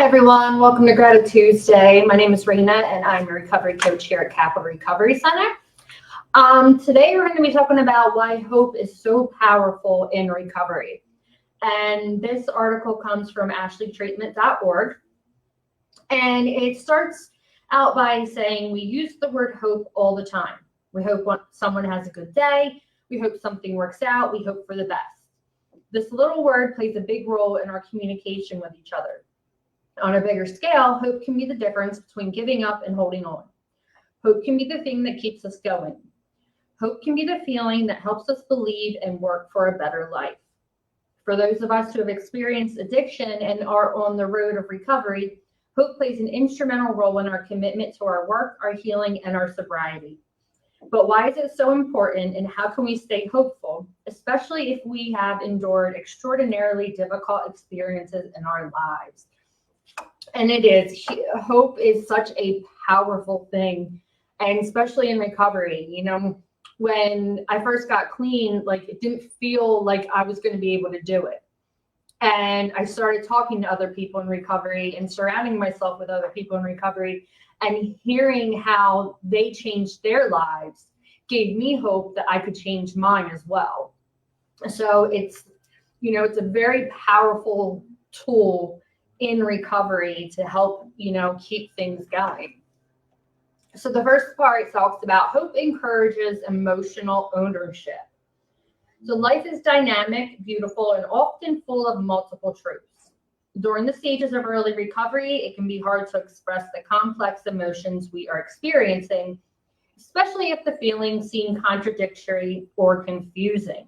everyone, welcome to Gratitude Tuesday. My name is Rena and I'm a recovery coach here at Capital Recovery Center. Today we're going to be talking about why hope is so powerful in recovery. And this article comes from ashleytreatment.org. And it starts out by saying we use the word hope all the time. We hope someone has a good day. We hope something works out. We hope for the best. This little word plays a big role in our communication with each other. On a bigger scale, hope can be the difference between giving up and holding on. Hope can be the thing that keeps us going. Hope can be the feeling that helps us believe and work for a better life. For those of us who have experienced addiction and are on the road of recovery, hope plays an instrumental role in our commitment to our work, our healing, and our sobriety. But why is it so important, and how can we stay hopeful, especially if we have endured extraordinarily difficult experiences in our lives? And it is. Hope is such a powerful thing, and especially in recovery. You know, when I first got clean, it didn't feel like I was going to be able to do it. And I started talking to other people in recovery and surrounding myself with other people in recovery, and hearing how they changed their lives gave me hope that I could change mine as well. So it's a very powerful tool in recovery to help, keep things going. So the first part talks about hope encourages emotional ownership. So life is dynamic, beautiful, and often full of multiple truths. During the stages of early recovery, it can be hard to express the complex emotions we are experiencing, especially if the feelings seem contradictory or confusing.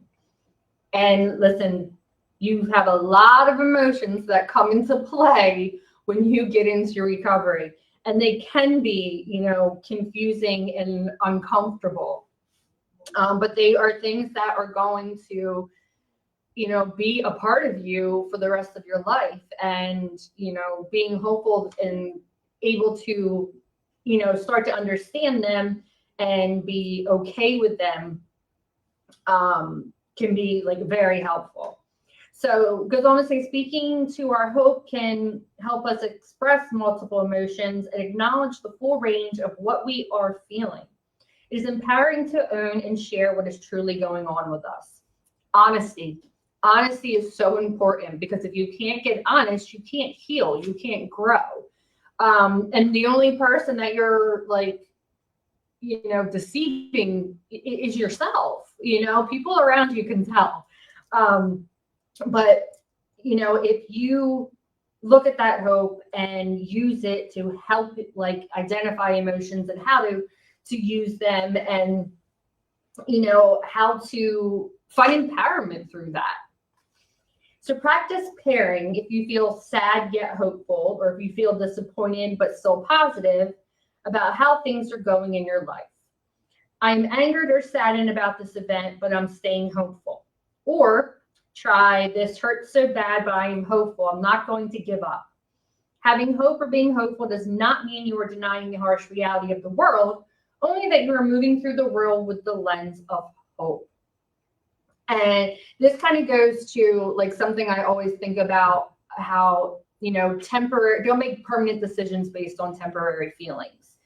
And listen, you have a lot of emotions that come into play when you get into recovery, and they can be, confusing and uncomfortable. But they are things that are going to, be a part of you for the rest of your life. And, being hopeful and able to, start to understand them and be okay with them can be very helpful. So goes on to say, speaking to our hope can help us express multiple emotions and acknowledge the full range of what we are feeling. It is empowering to own and share what is truly going on with us. Honesty is so important, because if you can't get honest, you can't heal, you can't grow. And the only person that you're deceiving is yourself. People around you can tell. But, if you look at that hope and use it to help identify emotions and how to use them, and, how to find empowerment through that. So practice pairing if you feel sad yet hopeful, or if you feel disappointed but still positive about how things are going in your life. I'm angered or saddened about this event, but I'm staying hopeful. Or try, this hurts so bad, but I am hopeful. I'm not going to give up. Having hope or being hopeful does not mean you are denying the harsh reality of the world, only that you are moving through the world with the lens of hope. And this kind of goes to something I always think about, how, don't make permanent decisions based on temporary feelings.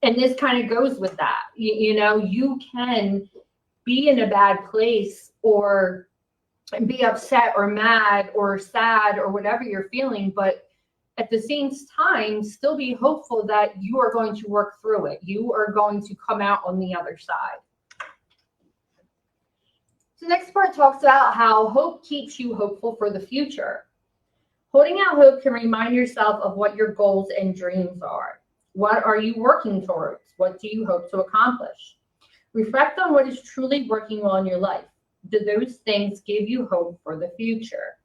And this kind of goes with that. You can be in a bad place, or be upset or mad or sad or whatever you're feeling, but at the same time, still be hopeful that you are going to work through it. You are going to come out on the other side. So the next part talks about how hope keeps you hopeful for the future. Holding out hope can remind yourself of what your goals and dreams are. What are you working towards? What do you hope to accomplish? Reflect on what is truly working well in your life. Do those things give you hope for the future?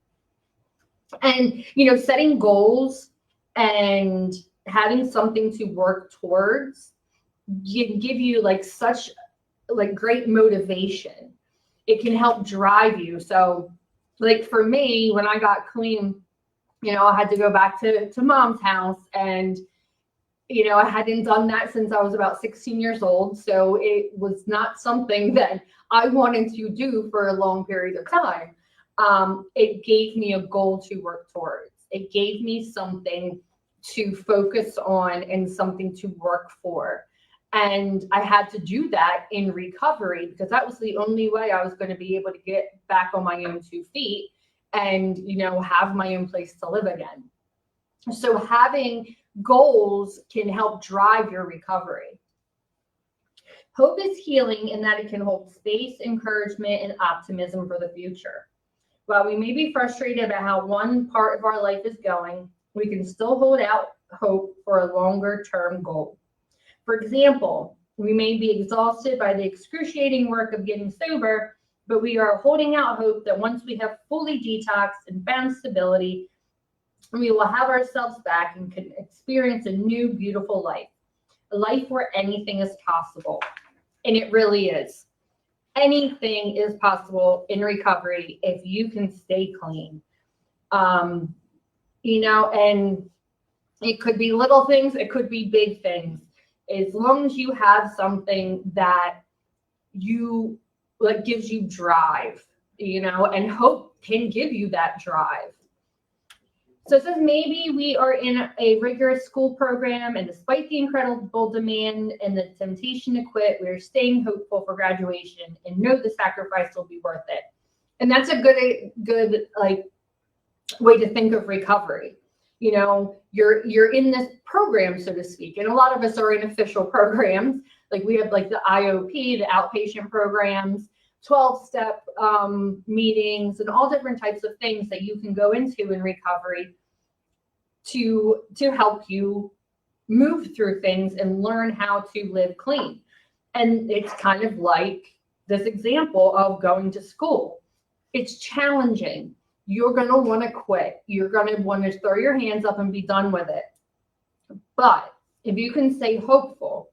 And, setting goals and having something to work towards can give you such great motivation. It can help drive you. So for me, when I got clean, I had to go back to mom's house, and I hadn't done that since I was about 16 years old. So it was not something that I wanted to do for a long period of time. It gave me a goal to work towards. It gave me something to focus on and something to work for. And I had to do that in recovery because that was the only way I was going to be able to get back on my own 2 feet and, have my own place to live again. So having goals can help drive your recovery. Hope is healing in that it can hold space, encouragement, and optimism for the future. While we may be frustrated about how one part of our life is going, we can still hold out hope for a longer-term goal. For example, we may be exhausted by the excruciating work of getting sober, but we are holding out hope that once we have fully detoxed and found stability, we will have ourselves back and can experience a new, beautiful life. A life where anything is possible. And it really is. Anything is possible in recovery if you can stay clean. And it could be little things, it could be big things. As long as you have something that gives you drive, and hope can give you that drive. So it says maybe we are in a rigorous school program, and despite the incredible demand and the temptation to quit, we are staying hopeful for graduation and know the sacrifice will be worth it. And that's a good way to think of recovery. You're in this program, so to speak, and a lot of us are in official programs. Like we have the IOP, the outpatient programs, 12-step meetings, and all different types of things that you can go into in recovery to help you move through things and learn how to live clean. And it's kind of like this example of going to school. It's challenging. You're going to want to quit. You're going to want to throw your hands up and be done with it. But if you can stay hopeful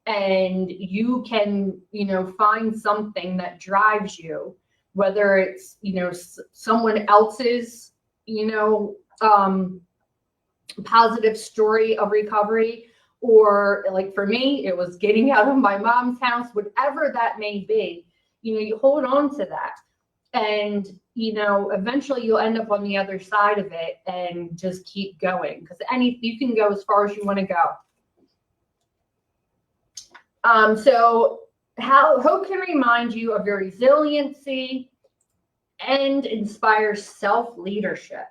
and you can, find something that drives you, whether it's, someone else's, positive story of recovery, or like for me, it was getting out of my mom's house, whatever that may be, you hold on to that. And, eventually you'll end up on the other side of it and just keep going, because you can go as far as you want to go. So hope can remind you of your resiliency and inspire self-leadership.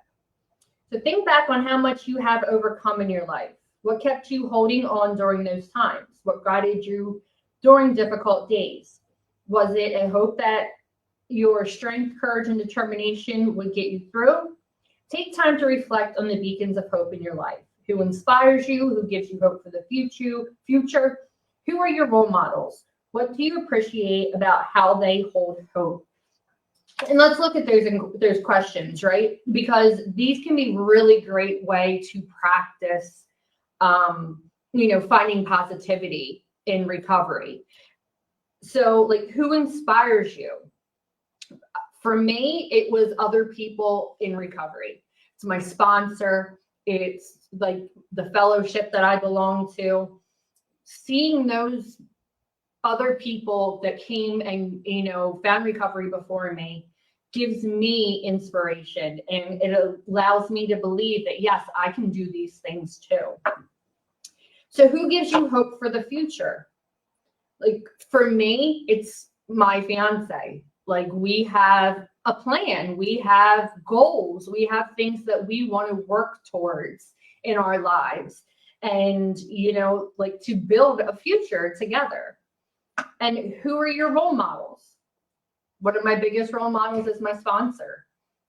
So think back on how much you have overcome in your life. What kept you holding on during those times? What guided you during difficult days? Was it a hope that your strength, courage, and determination would get you through? Take time to reflect on the beacons of hope in your life. Who inspires you? Who gives you hope for the future? Who are your role models? What do you appreciate about how they hold hope? And let's look at those questions, right? Because these can be really great way to practice, finding positivity in recovery. So who inspires you? For me, it was other people in recovery. It's my sponsor. It's the fellowship that I belong to. Seeing those other people that came and, found recovery before me gives me inspiration, and it allows me to believe that, yes, I can do these things too. So who gives you hope for the future? For me, it's my fiance. We have a plan, we have goals, we have things that we want to work towards in our lives, and, to build a future together. And who are your role models? One of my biggest role models is my sponsor.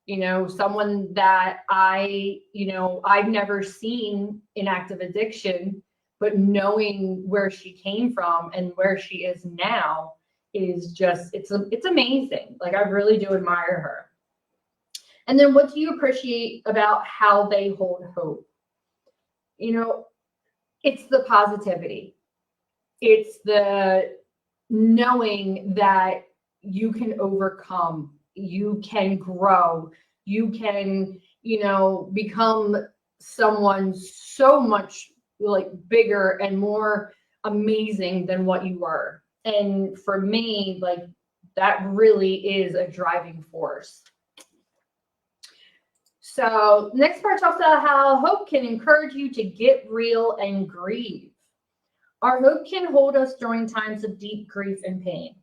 Someone that I've never seen in active addiction, but knowing where she came from and where she is now is just, it's amazing. I really do admire her. And then what do you appreciate about how they hold hope? It's the positivity. It's the knowing that you can overcome, you can grow, you can, become someone so much bigger and more amazing than what you were. And for me, that really is a driving force. So next part talks about how hope can encourage you to get real and grieve. Our hope can hold us during times of deep grief and pain.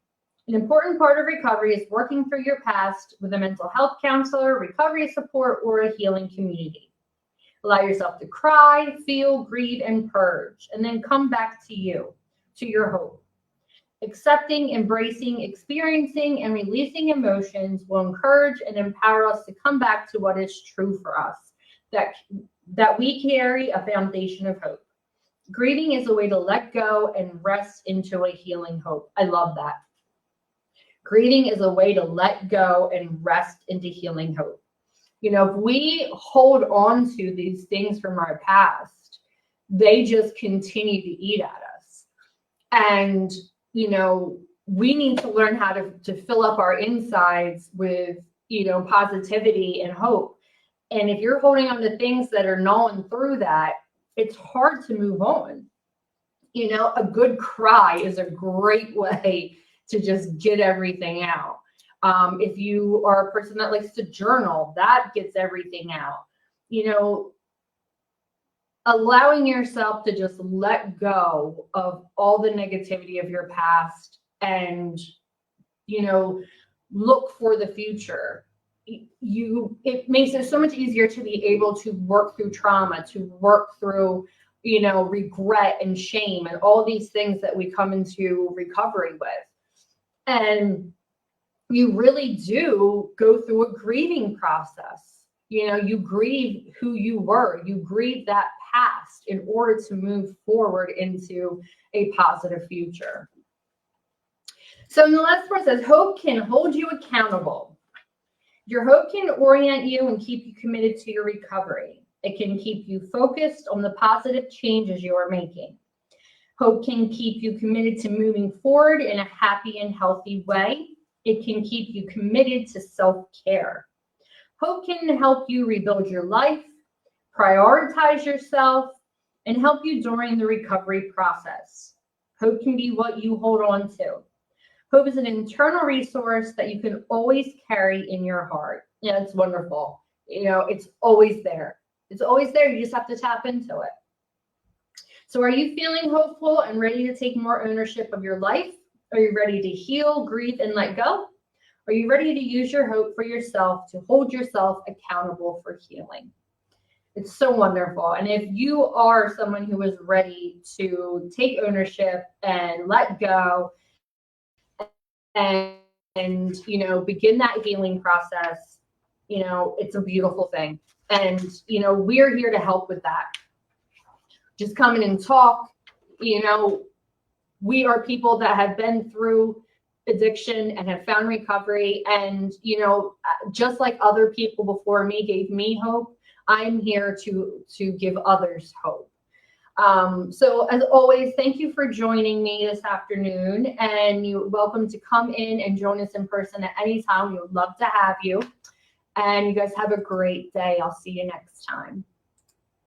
An important part of recovery is working through your past with a mental health counselor, recovery support, or a healing community. Allow yourself to cry, feel, grieve, and purge, and then come back to you, to your hope. Accepting, embracing, experiencing, and releasing emotions will encourage and empower us to come back to what is true for us, that we carry a foundation of hope. Grieving is a way to let go and rest into a healing hope. I love that. Grieving is a way to let go and rest into healing hope. You know, if we hold on to these things from our past, they just continue to eat at us. And, you know, we need to learn how to fill up our insides with, you know, positivity and hope. And if you're holding on to things that are gnawing through that, it's hard to move on. You know, a good cry is a great way to just get everything out. If you are a person that likes to journal, that gets everything out. You know, allowing yourself to just let go of all the negativity of your past and, you know, look for the future. It makes it so much easier to be able to work through trauma, to work through, you know, regret and shame and all these things that we come into recovery with. And you really do go through a grieving process. You know, you grieve who you were, you grieve that past in order to move forward into a positive future. So in the last part, it says, hope can hold you accountable. Your hope can orient you and keep you committed to your recovery. It can keep you focused on the positive changes you are making. Hope can keep you committed to moving forward in a happy and healthy way. It can keep you committed to self-care. Hope can help you rebuild your life, prioritize yourself, and help you during the recovery process. Hope can be what you hold on to. Hope is an internal resource that you can always carry in your heart. Yeah, it's wonderful. You know, it's always there. It's always there. You just have to tap into it. So are you feeling hopeful and ready to take more ownership of your life? Are you ready to heal, grieve, and let go? Are you ready to use your hope for yourself to hold yourself accountable for healing? It's so wonderful. And if you are someone who is ready to take ownership and let go and you know, begin that healing process, you know, it's a beautiful thing. And, you know, we're here to help with that. Just come in and talk. You know, we are people that have been through addiction and have found recovery. And, you know, just like other people before me gave me hope, I'm here to give others hope. So as always, thank you for joining me this afternoon, and you're welcome to come in and join us in person at any time. We would love to have you. And you guys have a great day. I'll see you next time.